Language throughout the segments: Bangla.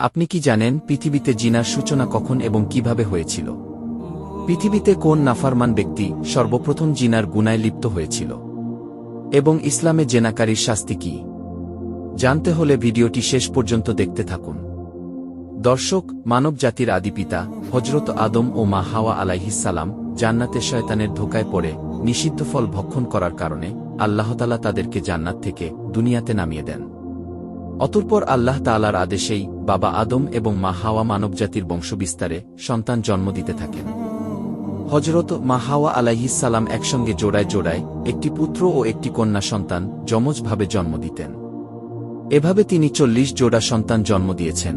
আপনি কি জানেন পৃথিবীতে জিনার সূচনা কখন এবং কিভাবে হয়েছিল? পৃথিবীতে কোন নাফরমান ব্যক্তি সর্বপ্রথম জিনার গুনায় লিপ্ত হয়েছিল? এবং ইসলামে জেনাকারীর শাস্তি কি? জানতে হলে ভিডিওটি শেষ পর্যন্ত দেখতে থাকুন। দর্শক, মানব জাতির আদিপিতা হযরত আদম ও মা হাওয়া আলাইহিসসালাম জান্নাতে শয়তানের ধোঁকায় পড়ে নিষিদ্ধ ফল ভক্ষণ করার কারণে আল্লাহ তাআলা তাদেরকে জান্নাত থেকে দুনিয়াতে নামিয়ে দেন। অতঃপর আল্লাহ তাআলার আদেশেই বাবা আদম এবং মা হাওয়া মানবজাতির বংশবিস্তারে সন্তান জন্ম দিতে থাকেন। হযরত মা হাওয়া আলাইহিসসালাম একসঙ্গে জোড়ায় জোড়ায় একটি পুত্র ও একটি কন্যা সন্তান যমজভাবে জন্ম দিতেন। এভাবে তিনি ৪০ জোড়া সন্তান জন্ম দিয়েছেন।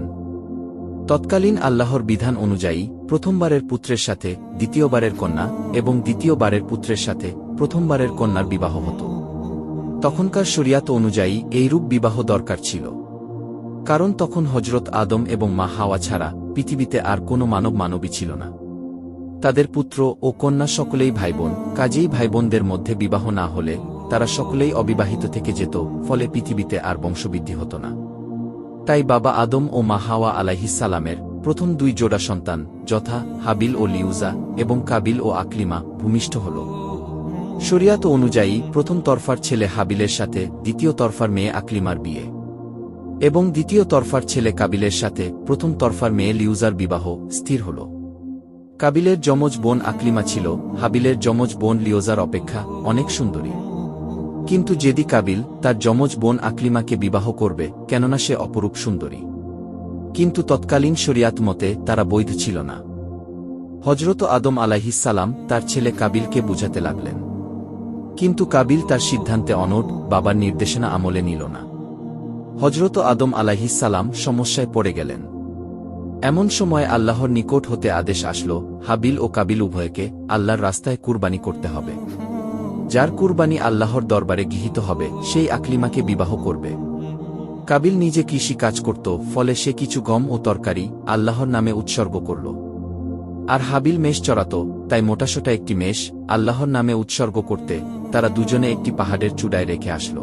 তৎকালীন আল্লাহর বিধান অনুযায়ী প্রথমবারের পুত্রের সাথে দ্বিতীয়বারের কন্যা এবং দ্বিতীয়বারের পুত্রের সাথে প্রথমবারের কন্যার বিবাহ হতো। তখনকার শরিয়াত অনুযায়ী এইরূপ বিবাহ দরকার ছিল, কারণ তখন হযরত আদম এবং মা হাওয়া ছাড়া পৃথিবীতে আর কোনো মানবী ছিল না। তাদের পুত্র ও কন্যা সকলেই ভাইবোন, কাজেই ভাইবোনদের মধ্যে বিবাহ না হলে তারা সকলেই অবিবাহিত থেকে যেত, ফলে পৃথিবীতে আর বংশবৃদ্ধি হতো না। তাই বাবা আদম ও মা হাওয়া আলাইহিসসালামের প্রথম ২ জোড়া সন্তান যথা হাবিল ও লিউজা এবং কাবিল ও আকলিমা ভূমিষ্ঠ হল। শরিয়াত অনুযায়ী প্রথম তরফার ছেলে হাবিলের সাথে দ্বিতীয় তরফার মেয়ে আকলিমার বিয়ে, এবং দ্বিতীয় তরফার ছেলে কাবিলের সাথে প্রথম তরফার মেয়ে লিউজার বিবাহ স্থির হল। কাবিলের যমজ বোন আকলিমা ছিল হাবিলের যমজ বোন লিউজার অপেক্ষা অনেক সুন্দরী। কিন্তু যেদি কাবিল তার যমজ বোন আকলিমাকে বিবাহ করবে, কেননা সে অপরূপ সুন্দরী, কিন্তু তৎকালীন শরিয়াত মতে তারা বৈধ ছিল না। হযরত আদম আলাইহিসসালাম তার ছেলে কাবিলকে বুঝাতে লাগলেন, কিন্তু কাবিল তার সিদ্ধান্তে অনড়, বাবার নির্দেশনা আমলে নিল না। হযরত আদম আলাইহিসসালাম সমস্যায় পড়ে গেলেন। এমন সময় আল্লাহর নিকট হতে আদেশ আসলো, হাবিল ও কাবিল উভয়কে আল্লাহর রাস্তায় কুরবানি করতে হবে। যার কুরবানি আল্লাহর দরবারে গৃহীত হবে সেই আকলিমাকে বিবাহ করবে। কাবিল নিজে কৃষি কাজ করত, ফলে সে কিছু গম ও তরকারি আল্লাহর নামে উৎসর্গ করল। আর হাবিল মেষ চড়াত, তাই মোটাসোটা একটি মেষ আল্লাহর নামে উৎসর্গ করতে তারা দুজনে একটি পাহাড়ের চূড়ায় রেখে আসল।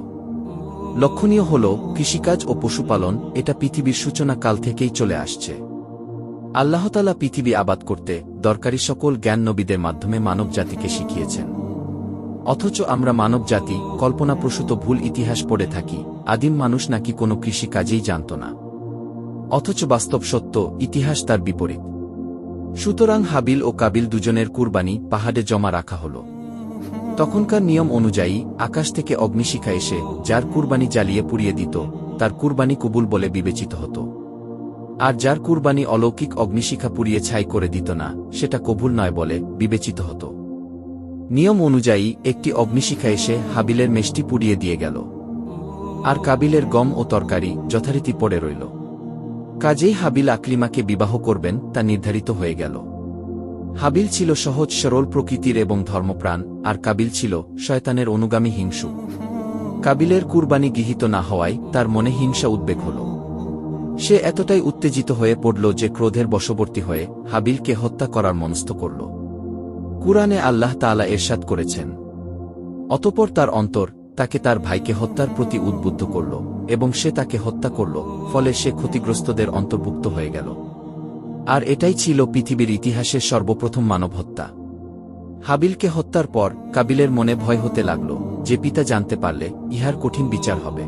লক্ষণীয় হল, কৃষিকাজ ও পশুপালন এটা পৃথিবীর সূচনা কাল থেকেই চলে আসছে। আল্লাহ তাআলা পৃথিবী আবাদ করতে দরকারি সকল জ্ঞান নবীদের মাধ্যমে মানব জাতিকে শিখিয়েছেন। অথচ আমরা মানব জাতি কল্পনাপ্রসূত ভুল ইতিহাস পড়ে থাকি, আদিম মানুষ নাকি কোনো কৃষি কাজেই জানত না। অথচ বাস্তব সত্য, ইতিহাস তার বিপরীত। সুতরাং হাবিল ও কাবিল দুজনের কুরবানি পাহাড়ে জমা রাখা হল। তখনকার নিয়ম অনুযায়ী আকাশ থেকে অগ্নিশিখা এসে যার কুরবানি জ্বালিয়ে পুড়িয়ে দিত তার কুরবানি কবুল বলে বিবেচিত হতো। আর যার কুরবানি অলৌকিক অগ্নিশিখা পুড়িয়ে ছাই করে দিত না, সেটা কবুল নয় বলে বিবেচিত হতো। নিয়ম অনুযায়ী একটি অগ্নিশিখা এসে হাবিলের মেষটি পুড়িয়ে দিয়ে গেল, আর কাবিলের গম ও তরকারি যথারীতি পড়ে রইল। কাজেই হাবিল আকলিমাকে বিবাহ করবেন তা নির্ধারিত হয়ে গেল। হাবিল ছিল সহজ সরল প্রকৃতির এবং ধর্মপ্রাণ, আর কাবিল ছিল শয়তানের অনুগামী হিংসুক। কাবিলের কুরবানি গৃহীত না হওয়ায় তার মনে হিংসা উদ্বেগ হল। সে এতটাই উত্তেজিত হয়ে পড়ল যে ক্রোধের বশবর্তী হয়ে হাবিলকে হত্যা করার মনস্থ করল। কুরআনে আল্লাহ তাআলা ইরশাদ করেছেন, অতঃপর তার অন্তর তাকে তার ভাইকে হত্যার প্রতি উদ্বুদ্ধ করল এবং সে তাকে হত্যা করল, ফলে সে ক্ষতিগ্রস্তদের অন্তর্ভুক্ত হয়ে গেল। আর এটাই ছিল পৃথিবীর ইতিহাসের সর্বপ্রথম মানব হত্যা। হাবিলকে হত্যার পর কাবিলের মনে ভয় হতে লাগল যে পিতা জানতে পারলে ইহার কঠিন বিচার হবে।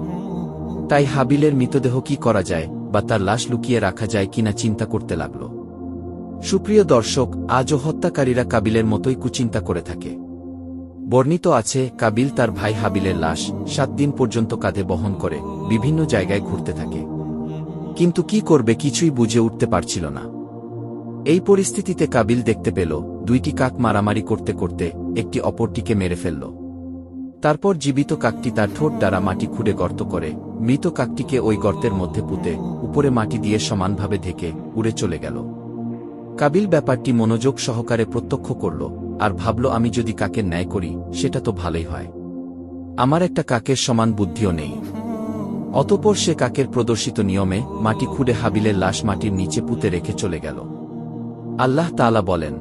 তাই হাবিলের মৃতদেহ কি করা যায় বা তার লাশ লুকিয়ে রাখা যায় কিনা চিন্তা করতে লাগল। সুপ্রিয় দর্শক, আজও হত্যাকারীরা কাবিলের মতোই কুচিন্তা করে থাকে। বর্ণিত আছে, কাবিল তার ভাই হাবিলের লাশ ৭ দিন পর্যন্ত কাঁধে বহন করে বিভিন্ন জায়গায় ঘুরতে থাকে, কিন্তু কি করবে কিছুই বুঝে উঠতে পারছিল না। এই পরিস্থিতিতে কাবিল দেখতে পেল ২টি কাক মারামারি করতে করতে একটি অপরটিকে মেরে ফেলল। তারপর জীবিত কাকটি তার ঠোঁট দ্বারা মাটি খুঁড়ে গর্ত করে মৃত কাকটিকে ওই গর্তের মধ্যে পুঁতে উপরে মাটি দিয়ে সমানভাবে ঢেকে উড়ে চলে গেল। কাবিল ব্যাপারটি মনোযোগ সহকারে প্রত্যক্ষ করল আর ভাবল, আমি যদি কাকের ন্যায় করি সেটা তো ভালোই হয়, আমার একটা কাকের সমান বুদ্ধিও নেই। অতঃপর সে কাকের প্রদর্শিত নিয়মে মাটি খুঁড়ে হাবিলের লাশ মাটির নিচে পুঁতে রেখে চলে গেল। আল্লাহ তাআলা বলেন,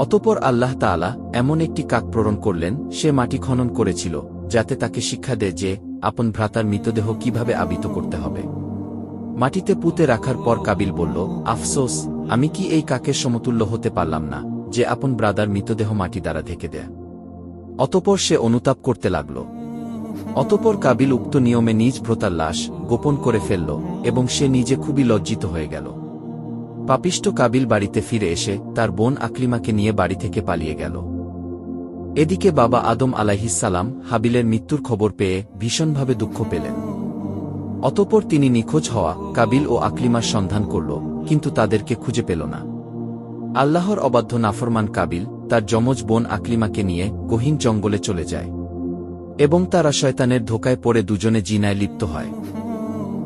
অতঃপর আল্লাহ তাআলা এমন একটি কাক প্রেরণ করলেন, সে মাটি খনন করেছিল যাতে তাকে শিক্ষা দেয় যে আপন ভ্রাতার মৃতদেহ কিভাবে আবিত করতে হবে। মাটিতে পুঁতে রাখার পর কাবিল বলল, আফসোস, আমি কি এই কাকের সমতুল্য হতে পারলাম না যে আপন ব্রাদার মৃতদেহ মাটি দ্বারা ঢেকে দেয়। অতঃপর সে অনুতাপ করতে লাগল। অতঃপর কাবিল উক্ত নিয়মে নিজ ভ্রাতার লাশ গোপন করে ফেলল এবং সে নিজে খুবই লজ্জিত হয়ে গেল। পাপিষ্ঠ কাবিল বাড়িতে ফিরে এসে তার বোন আকলিমাকে নিয়ে বাড়ি থেকে পালিয়ে গেল। এদিকে বাবা আদম আলাইহিসসালাম হাবিলের মৃত্যুর খবর পেয়ে ভীষণভাবে দুঃখ পেলেন। অতঃপর তিনি নিখোঁজ হওয়া কাবিল ও আকলিমার সন্ধান করল, কিন্তু তাদেরকে খুঁজে পেল না। আল্লাহর অবাধ্য নাফরমান কাবিল তার যমজ বোন আকলিমাকে নিয়ে গহীন জঙ্গলে চলে যায় এবং তারা শয়তানের ধোকায় পড়ে দুজনে জিনায় লিপ্ত হয়।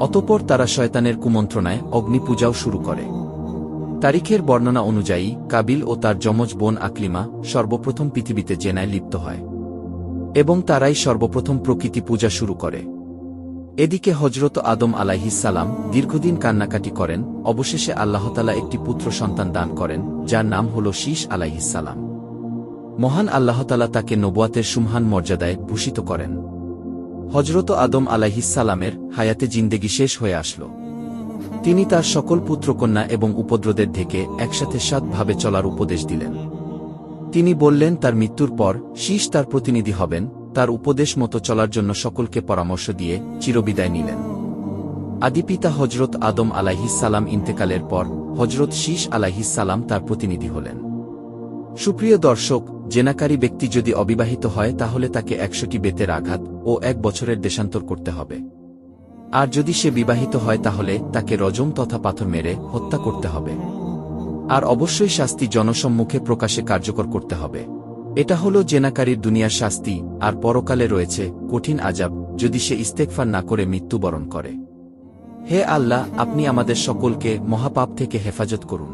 অতঃপর তারা শয়তানের কুমন্ত্রণায় অগ্নিপূজাও শুরু করে। তারিখের বর্ণনা অনুযায়ী কাবিল ও তার যমজ বোন আকলিমা সর্বপ্রথম পৃথিবীতে জেনায় লিপ্ত হয় এবং তারাই সর্বপ্রথম প্রকৃতি পূজা শুরু করে। এদিকে হজরত আদম আলাইহিসসালাম দীর্ঘদিন কান্নাকাটি করেন। অবশেষে আল্লাহতালা একটি পুত্র সন্তান দান করেন, যার নাম হল শীশ আলাইহিসসালাম। মহান আল্লাহতালা তাকে নবুয়াতের সুমহান মর্যাদায় ভূষিত করেন। হজরত আদম আলাইহিসসালামের হায়াতে জিন্দেগি শেষ হয়ে আসল। তিনি তার সকল পুত্রকন্যা এবং উপদ্রদের থেকে একসাথে সৎভাবে চলার উপদেশ দিলেন। তিনি বললেন তার মৃত্যুর পর শীশ তার প্রতিনিধি হবেন। তার উপদেশ মতো চলার জন্য সকলকে পরামর্শ দিয়ে চিরবিদায় নিলেন। আদিপিতা হজরত আদম আলাইহিসসালাম ইন্তেকালের পর হজরত শীশ আলাইহিসসালাম তার প্রতিনিধি হলেন। সুপ্রিয় দর্শক, জেনাকারী ব্যক্তি যদি অবিবাহিত হয় তাহলে তাকে 100টি বেতের আঘাত ও 1 বছরের দেশান্তর করতে হবে। আর যদি সে বিবাহিত হয় তাহলে তাকে রজম তথা পাথর মেরে হত্যা করতে হবে। আর অবশ্যই শাস্তি জনসম্মুখে প্রকাশে কার্যকর করতে হবে। এটা হলো জেনাকারীর দুনিয়ার শাস্তি। আর পরকালে রয়েছে কঠিন আযাব যদি সে ইস্তেগফার না করে মৃত্যুবরণ করে। হে আল্লাহ, আপনি আমাদের সকলকে মহাপাপ থেকে হেফাজত করুন।